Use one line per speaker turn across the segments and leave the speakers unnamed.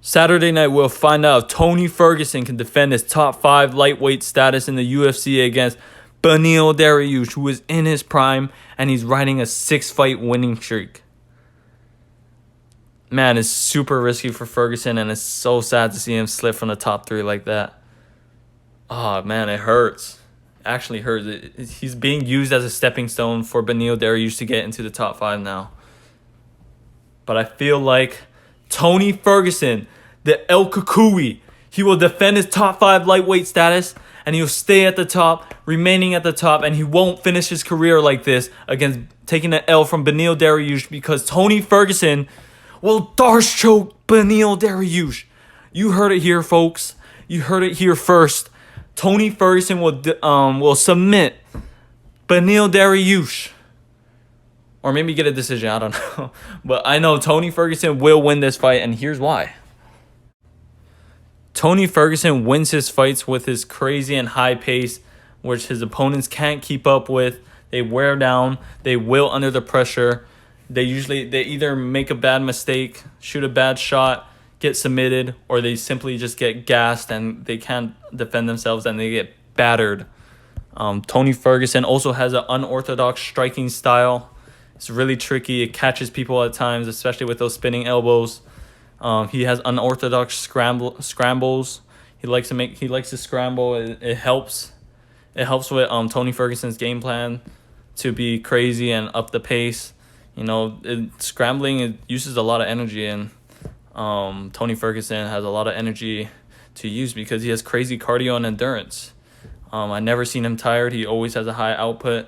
Saturday night, we'll find out if Tony Ferguson can defend his top 5 lightweight status in the UFC against Beneil Dariush, who is in his prime, and he's riding a 6-fight winning streak. Man, it's super risky for Ferguson, and it's so sad to see him slip from the top 3 like that. Oh, man, it hurts. It actually hurts. He's being used as a stepping stone for Beneil Dariush to get into the top 5 now. But I feel like Tony Ferguson, the El Kukui, he will defend his top 5 lightweight status, and he'll stay at the top, remaining at the top, and he won't finish his career like this against taking an L from Beneil Dariush, because Tony Ferguson will Darce choke Beneil Dariush. You heard it here, folks. You heard it here first. Tony Ferguson will submit Beneil Dariush. Or maybe get a decision, I don't know. But I know Tony Ferguson will win this fight, and here's why. Tony Ferguson wins his fights with his crazy and high pace, which his opponents can't keep up with. They wear down. They will under the pressure. They either make a bad mistake, shoot a bad shot, get submitted, or they simply just get gassed and they can't defend themselves and they get battered. Tony Ferguson also has an unorthodox striking style. It's really tricky. It catches people at times, especially with those spinning elbows. He has unorthodox scrambles. He likes to scramble. It helps. It helps with Tony Ferguson's game plan to be crazy and up the pace. You know, scrambling, it uses a lot of energy, and Tony Ferguson has a lot of energy to use because he has crazy cardio and endurance. I never seen him tired. He always has a high output,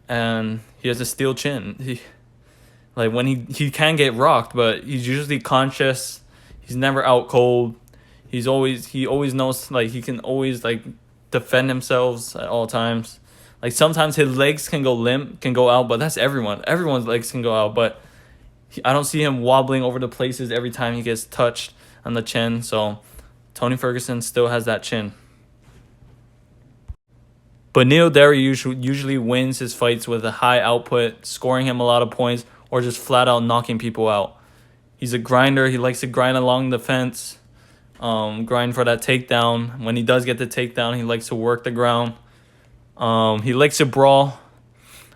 and he has a steel chin. When he can get rocked, but he's usually conscious. He's never out cold. He always knows, he can always defend himself at all times. Sometimes his legs can go out, but that's everyone. Everyone's legs can go out, but I don't see him wobbling over the places every time he gets touched on the chin. So Tony Ferguson still has that chin. Beneil Dariush usually wins his fights with a high output, scoring him a lot of points, or just flat out knocking people out. He's a grinder. He likes to grind along the fence, grind for that takedown. When he does get the takedown, he likes to work the ground. He likes to brawl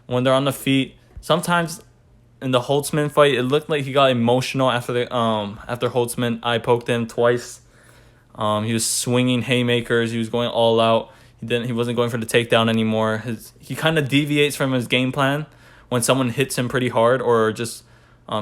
when they're on the feet. Sometimes in the Holtzman fight, it looked like he got emotional after Holtzman eye poked him twice. He was swinging haymakers. He was going all out. He wasn't going for the takedown anymore. He kind of deviates from his game plan when someone hits him pretty hard or just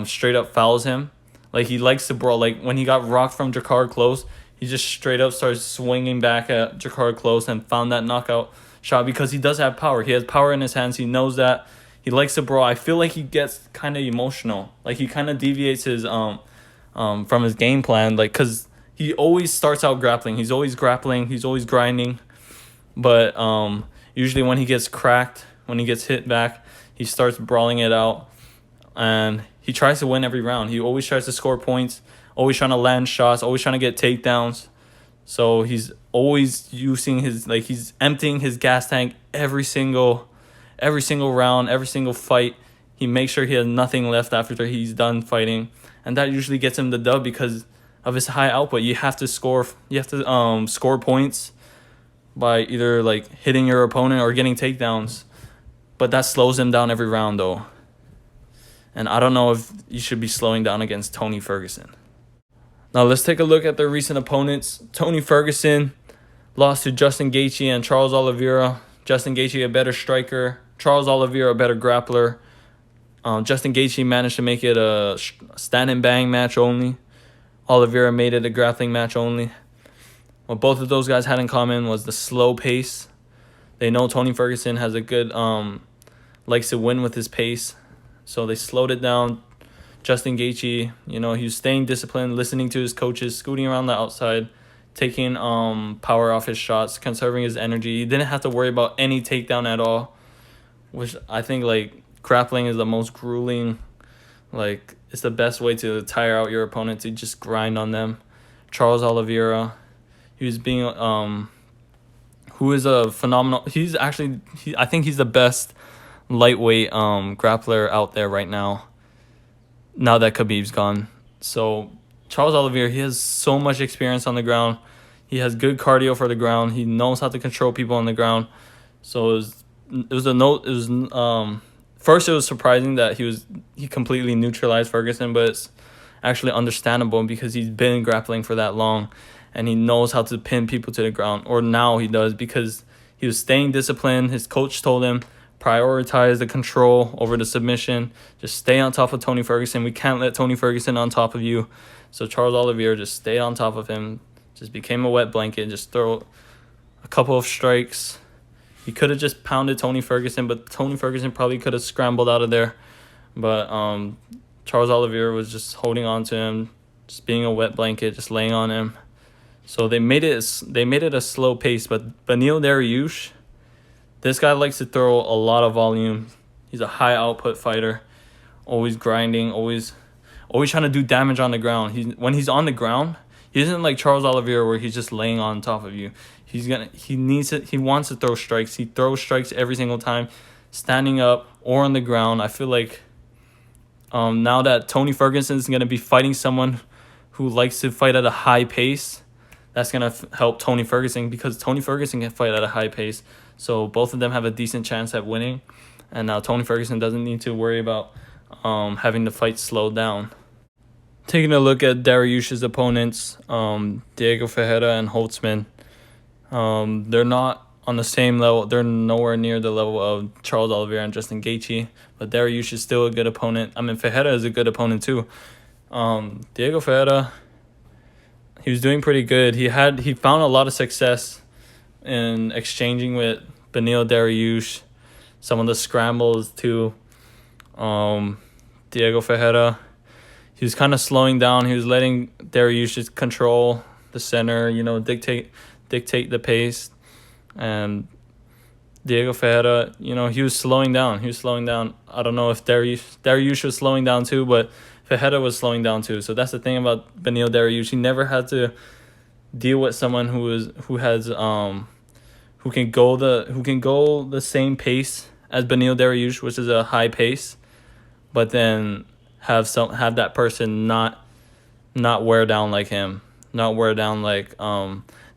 straight up fouls him. He likes to brawl. When he got rocked from Jakar Close, he just straight up started swinging back at Jakar Close and found that knockout shot because he does have power. He has power in his hands. He knows that. He likes to brawl. I feel like he gets kind of emotional. He kind of deviates his from his game plan. Because he always starts out grappling. He's always grappling. He's always grinding. But usually when he gets cracked, when he gets hit back, he starts brawling it out. And he tries to win every round. He always tries to score points, always trying to land shots, always trying to get takedowns. So he's always using he's emptying his gas tank every single round, every single fight. He makes sure he has nothing left after he's done fighting. And that usually gets him the dub because of his high output. You have to score points by either hitting your opponent or getting takedowns. But that slows him down every round though. And I don't know if you should be slowing down against Tony Ferguson. Now let's take a look at their recent opponents. Tony Ferguson lost to Justin Gaethje and Charles Oliveira. Justin Gaethje a better striker. Charles Oliveira a better grappler. Justin Gaethje managed to make it a stand and bang match only. Oliveira made it a grappling match only. What both of those guys had in common was the slow pace. They know Tony Ferguson has a good likes to win with his pace. So they slowed it down. Justin Gaethje, he was staying disciplined, listening to his coaches, scooting around the outside, taking power off his shots, conserving his energy. He didn't have to worry about any takedown at all, which I think grappling is the most grueling. It's the best way to tire out your opponent, to just grind on them. Charles Oliveira, he was being who is a phenomenal. I think he's the best lightweight grappler out there right now. Now that Khabib's gone. So Charles Oliveira, he has so much experience on the ground. He has good cardio for the ground. He knows how to control people on the ground. So it was a note. It was first it was surprising that he completely neutralized Ferguson, but it's actually understandable because he's been grappling for that long, and he knows how to pin people to the ground. Or now he does, because he was staying disciplined. His coach told him, prioritize the control over the submission. Just stay on top of Tony Ferguson. We can't let Tony Ferguson on top of you. So Charles Oliveira just stayed on top of him. Just became a wet blanket. Just throw a couple of strikes. He could have just pounded Tony Ferguson, but Tony Ferguson probably could have scrambled out of there. But Charles Oliveira was just holding on to him, just being a wet blanket, just laying on him. So they made it a slow pace. But Beneil Dariush, this guy likes to throw a lot of volume. He's a high output fighter, always grinding, always trying to do damage on the ground. When he's on the ground, he isn't like Charles Oliveira where he's just laying on top of you. He wants to throw strikes. He throws strikes every single time, standing up or on the ground. I feel like now that Tony Ferguson is going to be fighting someone who likes to fight at a high pace, that's going to help Tony Ferguson, because Tony Ferguson can fight at a high pace. So both of them have a decent chance at winning. And now Tony Ferguson doesn't need to worry about having the fight slowed down. Taking a look at Dariush's opponents, Diego Ferreira and Holtzman, they're not on the same level. They're nowhere near the level of Charles Oliveira and Justin Gaethje, but Dariush is still a good opponent. I mean, Ferreira is a good opponent too. Diego Ferreira, he was doing pretty good. He found a lot of success in exchanging with Beneil Dariush, some of the scrambles too. Diego Ferreira, he was kind of slowing down. He was letting Dariush just control the center, dictate the pace. And Diego Ferreira, he was slowing down. I don't know if Dariush was slowing down too, but Ferreira was slowing down too. So that's the thing about Beneil Dariush. He never had to deal with someone who can go the same pace as Beneil Dariush, which is a high pace, but then have that person not wear down like him, not wear down like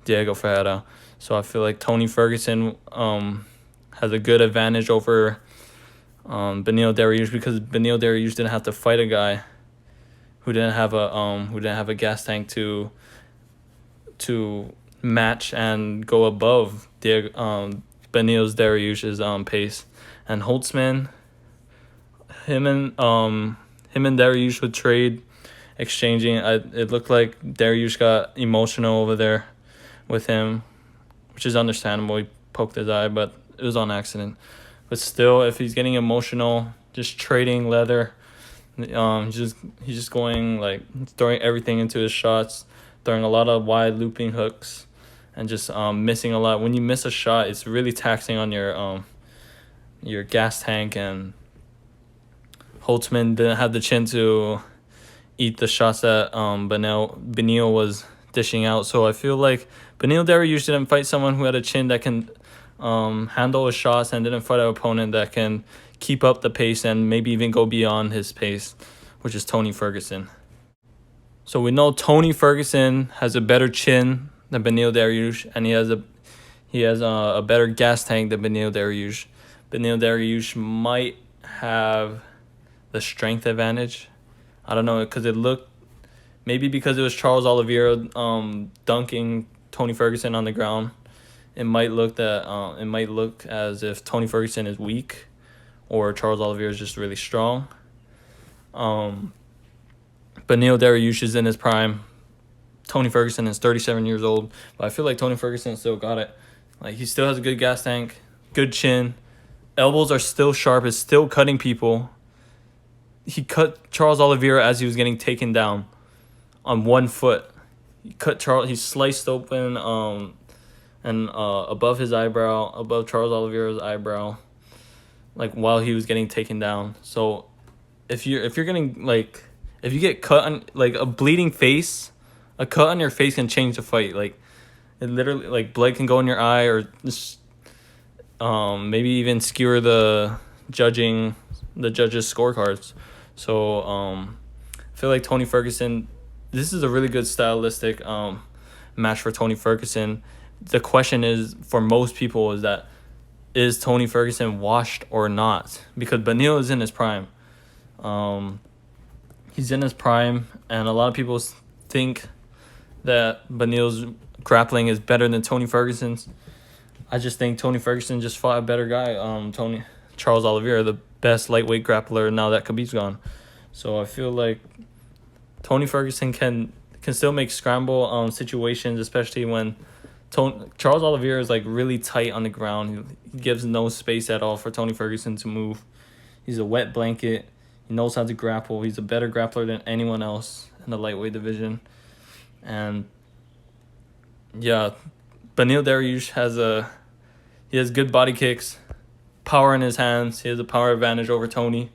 Diego Ferreira. So I feel like Tony Ferguson has a good advantage over Beneil Dariush, because Beneil Dariush didn't have to fight a guy who didn't have a gas tank to match and go above Beneil Dariush's pace. And Holtzman, him and Dariush would trade, exchanging. It looked like Dariush got emotional over there with him, which is understandable. He poked his eye, but it was on accident. But still, if he's getting emotional, just trading leather, he's just going throwing everything into his shots, throwing a lot of wide looping hooks, and just missing a lot. When you miss a shot, it's really taxing on your gas tank. And Holtzman didn't have the chin to eat the shots that Beneil was dishing out. So I feel like Beneil Dariush didn't fight someone who had a chin that can handle his shots, and didn't fight an opponent that can keep up the pace and maybe even go beyond his pace, which is Tony Ferguson. So we know Tony Ferguson has a better chin than Beneil Dariush, and he has a better gas tank than Beneil Dariush. Beneil Dariush might have the strength advantage. I don't know, because because it was Charles Oliveira dunking Tony Ferguson on the ground. It might look as if Tony Ferguson is weak, or Charles Oliveira is just really strong. Beneil Dariush is in his prime. Tony Ferguson is 37 years old, but I feel like Tony Ferguson still got it. Like, he still has a good gas tank, good chin, elbows are still sharp, is still cutting people. He cut Charles Oliveira as he was getting taken down on one foot. He sliced open and above Charles Oliveira's eyebrow, like, while he was getting taken down. So if you get cut on, like, a bleeding face, a cut on your face can change the fight. Like, it literally, like, blood can go in your eye, or just maybe even skewer the judges' scorecards. So I feel like Tony Ferguson this is a really good stylistic match for Tony Ferguson. The question is, for most people, is Tony Ferguson washed or not? Because Beneil is in his prime. He's in his prime, and a lot of people think that Beneil's grappling is better than Tony Ferguson's. I just think Tony Ferguson just fought a better guy. Charles Oliveira, the best lightweight grappler now that Khabib's gone. So I feel like Tony Ferguson can still make scramble situations, especially when Charles Oliveira is like really tight on the ground. He gives no space at all for Tony Ferguson to move. He's a wet blanket. He knows how to grapple. He's a better grappler than anyone else in the lightweight division. And yeah, Beneil Dariush has good body kicks, power in his hands. He has a power advantage over Tony.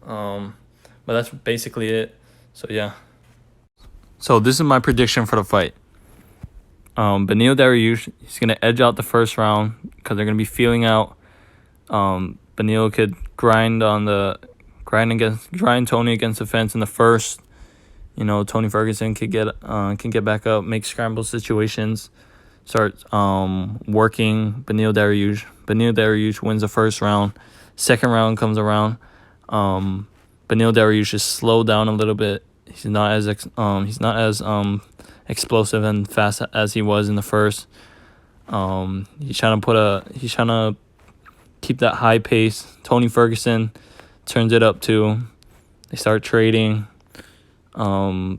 But that's basically it. So yeah. So this is my prediction for the fight. Beneil Dariush, he's gonna edge out the first round because they're gonna be feeling out. Beneil could grind Tony against the fence in the first. Tony Ferguson can get back up, make scramble situations, start working Beneil Dariush. Beneil Dariush wins the first round. Second round comes around. Beneil Dariush is slowed down a little bit. He's not as explosive and fast as he was in the first. He's trying to keep that high pace. Tony Ferguson turns it up too. They start trading. Same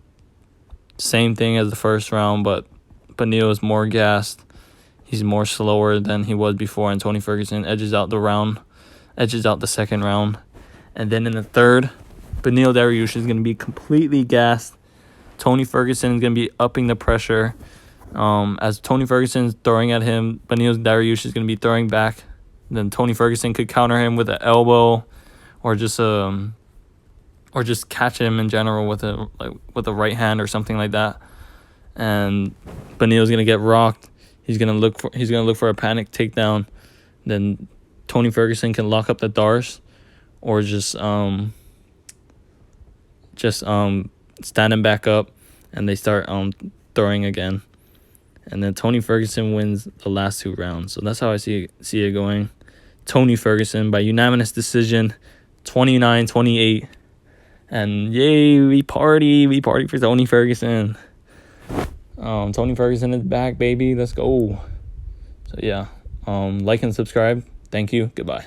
thing as the first round, but Beneil is more gassed. He's more slower than he was before, and Tony Ferguson edges out the second round. And then in the third, Beneil Dariush is going to be completely gassed. Tony Ferguson is going to be upping the pressure. As Tony Ferguson is throwing at him, Beneil Dariush is going to be throwing back. Then Tony Ferguson could counter him with an elbow, or just catch him in general with a right hand or something like that. And Beneil's going to get rocked. He's going to look for a panic takedown. Then Tony Ferguson can lock up the Dariush, or just stand him back up, and they start throwing again. And then Tony Ferguson wins the last two rounds. So that's how I see it going. Tony Ferguson by unanimous decision, 29-28. And yay, we party for Tony Ferguson. Tony Ferguson is back, baby. Let's go. So yeah, like and subscribe. Thank you. Goodbye.